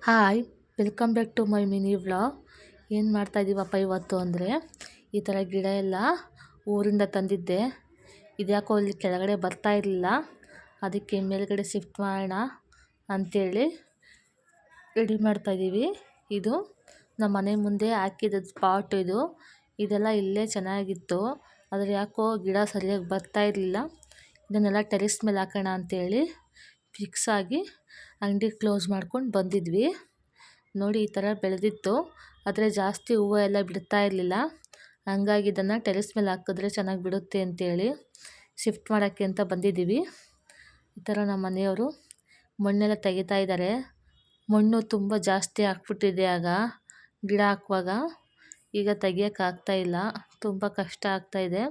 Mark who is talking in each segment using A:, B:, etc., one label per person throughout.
A: Hi, welcome back to my mini vlog. ಏನು ಮಾಡ್ತಾಯಿದ್ದೀವಪ್ಪ ಇವತ್ತು ಅಂದರೆ, ಈ ಥರ ಗಿಡ ಎಲ್ಲ ಊರಿಂದ ತಂದಿದ್ದೆ. ಇದ್ಯಾಕೋ ಇಲ್ಲಿ ಕೆಳಗಡೆ ಬರ್ತಾ ಇರಲಿಲ್ಲ, ಅದಕ್ಕೆ ಮೇಲ್ಗಡೆ ಶಿಫ್ಟ್ ಮಾಡೋಣ ಅಂಥೇಳಿ ರೆಡಿ ಮಾಡ್ತಾಯಿದ್ದೀವಿ. ಇದು ನಮ್ಮ ಮನೆ ಮುಂದೆ ಹಾಕಿದ ಸ್ಪಾಟ್ ಇದೆಲ್ಲ ಇಲ್ಲೇ ಚೆನ್ನಾಗಿತ್ತು, ಆದರೆ ಯಾಕೋ ಗಿಡ ಸರಿಯಾಗಿ ಬರ್ತಾ ಇರಲಿಲ್ಲ. ಇದನ್ನೆಲ್ಲ ಟೆರೆಸ್ ಮೇಲೆ ಹಾಕೋಣ ಅಂಥೇಳಿ ಫಿಕ್ಸ್ ಆಗಿ ಅಂಗಡಿ ಕ್ಲೋಸ್ ಮಾಡ್ಕೊಂಡು ಬಂದಿದ್ವಿ. ನೋಡಿ ಈ ಥರ ಬೆಳೆದಿತ್ತು, ಆದರೆ ಜಾಸ್ತಿ ಹೂವು ಎಲ್ಲ ಬಿಡ್ತಾ ಇರಲಿಲ್ಲ. ಹಂಗಾಗಿ ಇದನ್ನು ಟೆರೆಸ್ ಮೇಲೆ ಹಾಕಿದ್ರೆ ಚೆನ್ನಾಗಿ ಬಿಡುತ್ತೆ ಅಂತೇಳಿ ಶಿಫ್ಟ್ ಮಾಡೋಕ್ಕೆ ಅಂತ ಬಂದಿದ್ದೀವಿ. ಈ ಥರ ನಮ್ಮ ಮನೆಯವರು ಮಣ್ಣೆಲ್ಲ ತೆಗಿತಾ ಇದ್ದಾರೆ. ಮಣ್ಣು ತುಂಬ ಜಾಸ್ತಿ ಹಾಕ್ಬಿಟ್ಟಿದೆ ಆಗ ಗಿಡ ಹಾಕುವಾಗ. ಈಗ ತೆಗಿಯೋಕ್ಕಾಗ್ತಾಯಿಲ್ಲ, ತುಂಬ ಕಷ್ಟ ಆಗ್ತಾಯಿದೆ.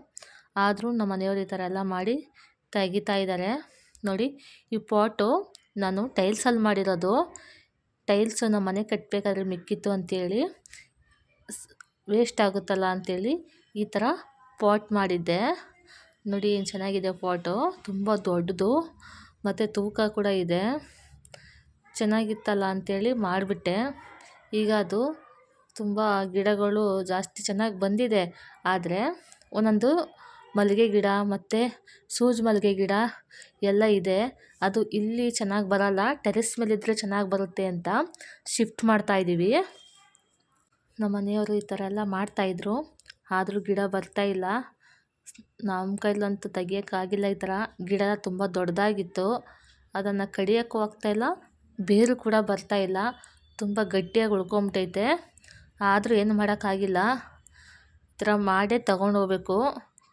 A: ಆದರೂ ನಮ್ಮ ಮನೆಯವರು ಈ ಥರ ಎಲ್ಲ ಮಾಡಿ ತೆಗಿತಾ ಇದ್ದಾರೆ. ನೋಡಿ ಈ ಪಾಟು ನಾನು ಟೈಲ್ಸಲ್ಲಿ ಮಾಡಿರೋದು. ಟೈಲ್ಸು ನಮ್ಮ ಮನೆ ಕಟ್ಟಬೇಕಾದ್ರೆ ಮಿಕ್ಕಿತ್ತು ಅಂಥೇಳಿ ವೇಸ್ಟ್ ಆಗುತ್ತಲ್ಲ ಅಂಥೇಳಿ ಈ ಥರ ಪಾಟ್ ಮಾಡಿದ್ದೆ. ನೋಡಿ ಏನು ಚೆನ್ನಾಗಿದೆ ಪಾಟು, ತುಂಬ ದೊಡ್ಡದು ಮತ್ತು ತೂಕ ಕೂಡ ಇದೆ. ಚೆನ್ನಾಗಿತ್ತಲ್ಲ ಅಂಥೇಳಿ ಮಾಡಿಬಿಟ್ಟೆ. ಈಗ ಅದು ತುಂಬ ಗಿಡಗಳು ಜಾಸ್ತಿ ಚೆನ್ನಾಗಿ ಬಂದಿದೆ, ಆದರೆ ಒಂದೊಂದು ಮಲ್ಲಿಗೆ ಗಿಡ ಮತ್ತು ಸೂಜಿ ಮಲ್ಲಿಗೆ ಗಿಡ ಎಲ್ಲ ಇದೆ. ಅದು ಇಲ್ಲಿ ಚೆನ್ನಾಗಿ ಬರಲ್ಲ, ಟೆರೆಸ್ ಮೇಲಿದ್ದರೆ ಚೆನ್ನಾಗಿ ಬರುತ್ತೆ ಅಂತ ಶಿಫ್ಟ್ ಮಾಡ್ತಾಯಿದ್ದೀವಿ. ನಮ್ಮ ಮನೆಯವರು ಈ ಥರ ಎಲ್ಲ ಮಾಡ್ತಾಯಿದ್ರು, ಆದರೂ ಗಿಡ ಬರ್ತಾಯಿಲ್ಲ. ನಮ್ಮ ಕೈಲಂತೂ ತೆಗಿಯೋಕ್ಕಾಗಿಲ್ಲ. ಈ ಥರ ಗಿಡ ತುಂಬ ದೊಡ್ಡದಾಗಿತ್ತು, ಅದನ್ನು ಕಡಿಯೋಕ್ಕೂ ಆಗ್ತಾಯಿಲ್ಲ, ಬೇರು ಕೂಡ ಬರ್ತಾಯಿಲ್ಲ, ತುಂಬ ಗಟ್ಟಿಯಾಗಿ ಉಳ್ಕೊಂಬಿಟ್ಟೈತೆ. ಆದರೂ ಏನು ಮಾಡೋಕ್ಕಾಗಿಲ್ಲ, ಈ ಥರ ಮಾಡೇ ತಗೊಂಡು ಹೋಗ್ಬೇಕು.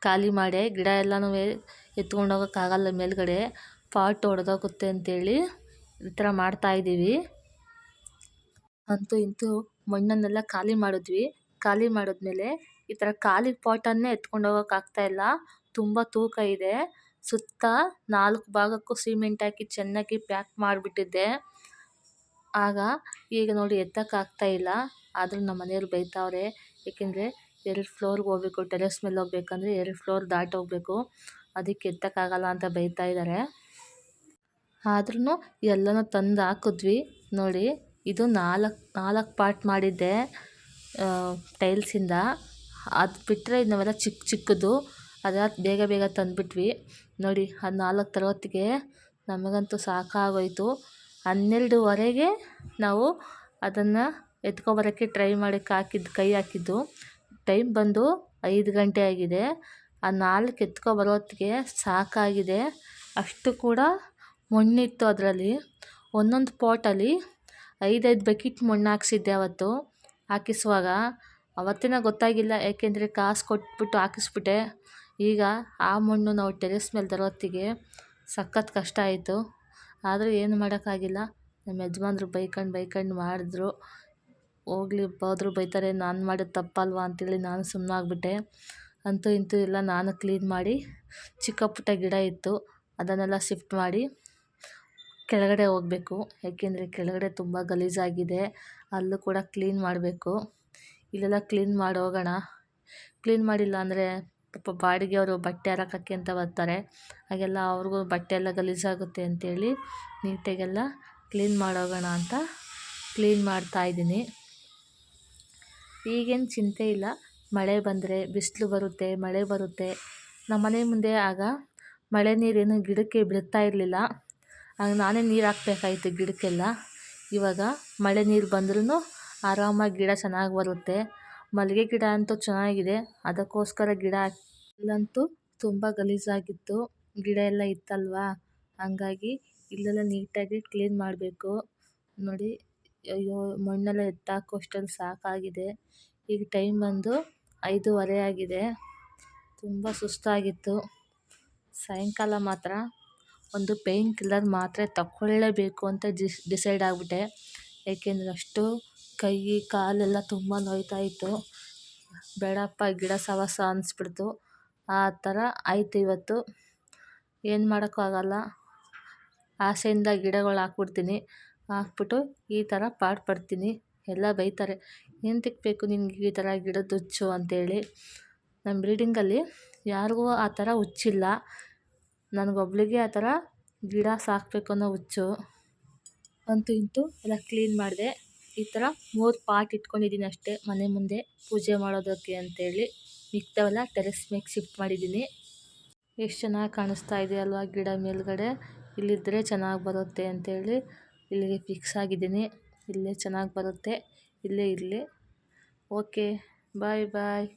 A: ಖಾಲಿ ಮಾಡೇ ಗಿಡ ಎಲ್ಲನೂ ಎತ್ಕೊಂಡು ಹೋಗೋಕ್ಕಾಗಲ್ಲ, ಮೇಲ್ಗಡೆ ಪಾಟ್ ಒಡೆದೋಗುತ್ತೆ ಅಂತೇಳಿ ಈ ಥರ ಮಾಡ್ತಾಯಿದ್ದೀವಿ. ಅಂತೂ ಇಂತೂ ಮಣ್ಣನ್ನೆಲ್ಲ ಖಾಲಿ ಮಾಡಿದ್ವಿ. ಖಾಲಿ ಮಾಡಿದ್ಮೇಲೆ ಈ ಥರ ಖಾಲಿ ಪಾಟನ್ನೇ ಎತ್ಕೊಂಡು ಹೋಗೋಕ್ಕಾಗ್ತಾಯಿಲ್ಲ, ತುಂಬ ತೂಕ ಇದೆ. ಸುತ್ತ 4 ಭಾಗಕ್ಕೂ ಸಿಮೆಂಟ್ ಹಾಕಿ ಚೆನ್ನಾಗಿ ಪ್ಯಾಕ್ ಮಾಡಿಬಿಟ್ಟಿದ್ದೆ. ಆಗ ಈಗ ನೋಡಿ ಎತ್ತಕ್ಕಾಗ್ತಾಯಿಲ್ಲ. ಆದರೂ ನಮ್ಮ ಮನೆಯವ್ರು ಬೈತಾವ್ರೆ, ಏಕೆಂದರೆ 2 ಫ್ಲೋರ್ಗೆ ಹೋಗ್ಬೇಕು, ಟೆರೆಸ್ ಮೇಲೆ ಹೋಗ್ಬೇಕಂದ್ರೆ 2 ಫ್ಲೋರ್ ದಾಟಿ ಹೋಗಬೇಕು, ಅದಕ್ಕೆ ಎತ್ತಕ್ಕಾಗಲ್ಲ ಅಂತ ಬೈತಾ ಇದ್ದಾರೆ. ಆದ್ರೂ ಎಲ್ಲನೂ ತಂದು ಹಾಕಿದ್ವಿ. ನೋಡಿ ಇದು 4 ಪಾರ್ಟ್ ಮಾಡಿದ್ದೆ ಟೈಲ್ಸಿಂದ. ಅದು ಬಿಟ್ಟರೆ ನಾವೆಲ್ಲ ಚಿಕ್ಕ ಚಿಕ್ಕದು, ಅದೆಲ್ಲ ಬೇಗ ಬೇಗ ತಂದುಬಿಟ್ವಿ. ನೋಡಿ ಅದು 4 ತರೋತ್ತಿಗೆ ನಮಗಂತೂ ಸಾಕಾಗೋಯ್ತು. 12ವರೆಗೆ ನಾವು ಅದನ್ನು ಎತ್ಕೊಬರೋಕ್ಕೆ ಟ್ರೈ ಮಾಡೋಕ್ಕೆ ಕೈ ಹಾಕಿದ್ದು. ಟೈಮ್ ಬಂದು 5 ಗಂಟೆ ಆಗಿದೆ. ಆ 4 ಎತ್ಕೊಬರೋತ್ತಿಗೆ ಸಾಕಾಗಿದೆ. ಅಷ್ಟು ಕೂಡ ಮಣ್ಣಿತ್ತು ಅದರಲ್ಲಿ. ಒಂದೊಂದು ಪಾಟಲ್ಲಿ 5 ಬಕೆಟ್ ಮಣ್ಣು ಹಾಕ್ಸಿದ್ದೆ ಅವತ್ತು. ಹಾಕಿಸುವಾಗ ಅವತ್ತಿನ ಗೊತ್ತಾಗಿಲ್ಲ, ಏಕೆಂದರೆ ಕಾಸು ಕೊಟ್ಬಿಟ್ಟು ಹಾಕಿಸ್ಬಿಟ್ಟೆ. ಈಗ ಆ ಮಣ್ಣು ನಾವು ಟೆರೆಸ್ ಮೇಲೆ ತರೋತ್ತಿಗೆ ಸಖತ್ ಕಷ್ಟ ಆಯಿತು. ಆದರೆ ಏನು ಮಾಡೋಕ್ಕಾಗಿಲ್ಲ, ನಮ್ಮ ಯಜಮಾನ್ರು ಬೈಕೊಂಡು ಮಾಡಿದ್ರು. ಹೋಗ್ಲಿ ಹೋದ್ರು ಬೈತಾರೆ, ನಾನು ಮಾಡಿದ ತಪ್ಪಲ್ವಾ ಅಂತೇಳಿ ನಾನು ಸುಮ್ಮನಾಗ್ಬಿಟ್ಟೆ. ಅಂತೂ ಇಂತೂ ಎಲ್ಲ ನಾನು ಕ್ಲೀನ್ ಮಾಡಿ, ಚಿಕ್ಕ ಪುಟ್ಟ ಗಿಡ ಇತ್ತು ಅದನ್ನೆಲ್ಲ ಶಿಫ್ಟ್ ಮಾಡಿ ಕೆಳಗಡೆ ಹೋಗಬೇಕು. ಏಕೆಂದರೆ ಕೆಳಗಡೆ ತುಂಬ ಗಲೀಜಾಗಿದೆ, ಅಲ್ಲೂ ಕೂಡ ಕ್ಲೀನ್ ಮಾಡಬೇಕು. ಇಲ್ಲೆಲ್ಲ ಕ್ಲೀನ್ ಮಾಡಿ ಹೋಗೋಣ. ಕ್ಲೀನ್ ಮಾಡಿಲ್ಲ ಅಂದರೆ ಪಾಪ ಬಾಡಿಗೆಯವರು ಬಟ್ಟೆ ಹರಕಕ್ಕೆ ಅಂತ ಬರ್ತಾರೆ, ಹಾಗೆಲ್ಲ ಅವ್ರಿಗೂ ಬಟ್ಟೆ ಎಲ್ಲ ಗಲೀಜಾಗುತ್ತೆ ಅಂತೇಳಿ ನೀಟಾಗೆಲ್ಲ ಕ್ಲೀನ್ ಮಾಡೋಗೋಣ ಅಂತ ಕ್ಲೀನ್ ಮಾಡ್ತಾಯಿದ್ದೀನಿ. ಈಗೇನು ಚಿಂತೆ ಇಲ್ಲ, ಮಳೆ ಬಂದರೆ ಬಿಸಿಲು ಬರುತ್ತೆ, ಮಳೆ ಬರುತ್ತೆ. ನಮ್ಮ ಮನೆ ಮುಂದೆ ಆಗ ಮಳೆ ನೀರೇನು ಗಿಡಕ್ಕೆ ಬೀಳ್ತಾ ಇರಲಿಲ್ಲ, ಆಗ ನಾನೇ ನೀರು ಹಾಕ್ಬೇಕಾಯ್ತು ಗಿಡಕ್ಕೆಲ್ಲ. ಇವಾಗ ಮಳೆ ನೀರು ಬಂದ್ರೂ ಆರಾಮಾಗಿ ಗಿಡ ಚೆನ್ನಾಗಿ ಬರುತ್ತೆ. ಮಲ್ಲಿಗೆ ಗಿಡ ಅಂತೂ ಚೆನ್ನಾಗಿದೆ, ಅದಕ್ಕೋಸ್ಕರ ಗಿಡ ಇಲ್ಲಂತೂ ತುಂಬ ಗಲೀಜಾಗಿತ್ತು, ಗಿಡ ಎಲ್ಲ ಇತ್ತಲ್ವಾ, ಹಂಗಾಗಿ ಇಲ್ಲೆಲ್ಲ ನೀಟಾಗಿ ಕ್ಲೀನ್ ಮಾಡಬೇಕು. ನೋಡಿ ಅಯ್ಯೋ ಮಣ್ಣೆಲ್ಲ ಎತ್ತಾಕೋಷ್ಟರಲ್ಲಿ ಸಾಕಾಗಿದೆ. ಈಗ ಟೈಮ್ ಬಂದು 5:15 ಆಗಿದೆ, ತುಂಬ ಸುಸ್ತಾಗಿತ್ತು. ಸಾಯಂಕಾಲ ಮಾತ್ರ ಒಂದು ಪೇಯ್ನ್ ಕಿಲ್ಲರ್ ಮಾತ್ರೆ ತಗೊಳ್ಳೇಬೇಕು ಅಂತ ಡಿಸೈಡ್ ಆಗಿಬಿಟ್ಟೆ. ಏಕೆಂದರೆ ಅಷ್ಟು ಕೈ ಕಾಲೆಲ್ಲ ತುಂಬ ನೋಯ್ತಾಯಿತ್ತು. ಬೇಡಪ್ಪ ಗಿಡ ಸವಾಸ ಅನಿಸ್ಬಿಡ್ತು. ಆ ಥರ ಆಯಿತು ಇವತ್ತು. ಏನು ಮಾಡೋಕ್ಕೂ ಆಗಲ್ಲ, ಆಸೆಯಿಂದ ಗಿಡಗಳು ಹಾಕ್ಬಿಡ್ತೀನಿ, ಹಾಕ್ಬಿಟ್ಟು ಈ ಥರ ಪಡ್ತೀನಿ. ಎಲ್ಲ ಬೈತಾರೆ, ಎಂತಕ್ಕೆ ಬೇಕು ನಿನಗೆ ಈ ಥರ ಗಿಡದ ಹುಚ್ಚು ಅಂತೇಳಿ. ನಮ್ಮ ಬಿಲ್ಡಿಂಗಲ್ಲಿ ಯಾರಿಗೂ ಆ ಥರ ಹುಚ್ಚಿಲ್ಲ, ನನಗೊಬ್ಳಿಗೆ ಆ ಥರ ಗಿಡ ಸಾಕಬೇಕು ಅನ್ನೋ ಹುಚ್ಚು. ಅಂತೂ ಇಂತೂ ಎಲ್ಲ ಕ್ಲೀನ್ ಮಾಡಿದೆ. ಈ ಥರ 3 ಪಾಟ್ ಇಟ್ಕೊಂಡಿದ್ದೀನಿ ಅಷ್ಟೇ ಮನೆ ಮುಂದೆ ಪೂಜೆ ಮಾಡೋದಕ್ಕೆ ಅಂತೇಳಿ. ಮಿಕ್ತವೆಲ್ಲ ಟೆರೆಸ್ ಮೇಲೆ ಶಿಫ್ಟ್ ಮಾಡಿದ್ದೀನಿ. ಎಷ್ಟು ಚೆನ್ನಾಗಿ ಕಾಣಿಸ್ತಾ ಇದೆ ಅಲ್ವಾ ಗಿಡ ಮೇಲ್ಗಡೆ. ಇಲ್ಲಿದ್ದರೆ ಚೆನ್ನಾಗಿ ಬರುತ್ತೆ ಅಂತೇಳಿ ಇಲ್ಲಿಗೆ ಫಿಕ್ಸ್ ಆಗಿದ್ದೀನಿ. ಇಲ್ಲೇ ಚೆನ್ನಾಗಿ ಬರುತ್ತೆ, ಇಲ್ಲೇ ಇರಲಿ. ಓಕೆ, ಬಾಯ್ ಬಾಯ್.